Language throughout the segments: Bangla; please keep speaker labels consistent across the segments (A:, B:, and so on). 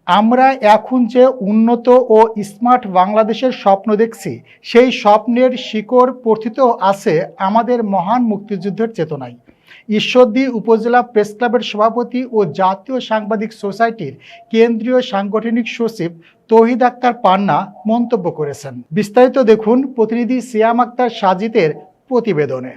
A: আমরা এখন যে উন্নত ও স্মার্ট বাংলাদেশের স্বপ্ন দেখছি, সেই স্বপ্নের শিকড় পথিত আছে আমাদের মহান মুক্তিযুদ্ধের চেতনায়। ঈশ্বরদী উপজেলা প্রেস ক্লাবের সভাপতি ও জাতীয় সাংবাদিক সোসাইটির কেন্দ্রীয় সাংগঠনিক সচিব তৌহিদ আক্তার পান্না মন্তব্য করেছেন। বিস্তারিত দেখুন প্রতিনিধি সিয়াম আক্তার সাজিদের প্রতিবেদনে।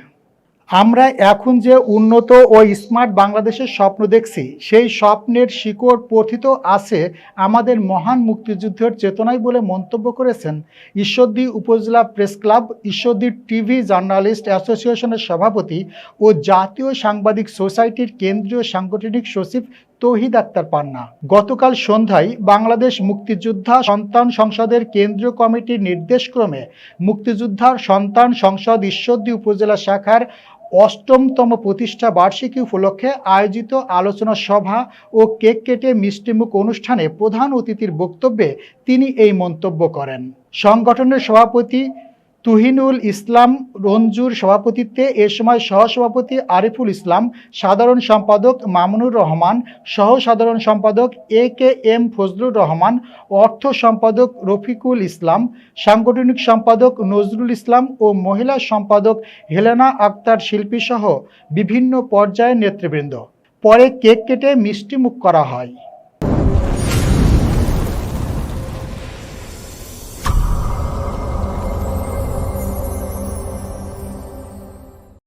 A: আমরা এখন যে উন্নত ও স্মার্ট বাংলাদেশের স্বপ্ন দেখছি, সেই স্বপ্নের শিকড় পথিত আছে আমাদের মহান মুক্তিযুদ্ধের চেতনায় বলে মন্তব্য করেছেন ঈশ্বরদী উপজেলা press club, Ishwardi TV journalist অ্যাসোসিয়েশনের সভাপতি ও জাতীয় সাংবাদিক সোসাইটির কেন্দ্রীয় সাংগঠনিক সচিব তৌহিদ আক্তার পান্না। গতকাল সন্ধ্যায় বাংলাদেশ মুক্তিযোদ্ধা সন্তান সংসদের কেন্দ্রীয় কমিটির নির্দেশক্রমে মুক্তিযোদ্ধা সন্তান সংসদ ঈশ্বরদী উপজেলা শাখার অষ্টমতম প্রতিষ্ঠা বার্ষিকী উপলক্ষে আয়োজিত আলোচনা সভা ও কেক কেটে মিষ্টিমুখ অনুষ্ঠানে প্রধান অতিথির বক্তব্যে তিনি এই মন্তব্য করেন। সংগঠনের সভাপতি তুহিনুল ইসলাম রঞ্জুর সভাপতিত্বে এ সময় সহসভাপতি আরিফুল ইসলাম, সাধারণ সম্পাদক মামুনুর রহমান, সহ সাধারণ সম্পাদক এ.কে.এম. ফজলুর রহমান, অর্থ সম্পাদক রফিকুল ইসলাম, সাংগঠনিক সম্পাদক নজরুল ইসলাম ও মহিলা সম্পাদক হেলেনা আক্তার শিল্পী সহ বিভিন্ন পর্যায়ের নেতৃবৃন্দ। পরে কেক কেটে মিষ্টিমুখ করা হয়।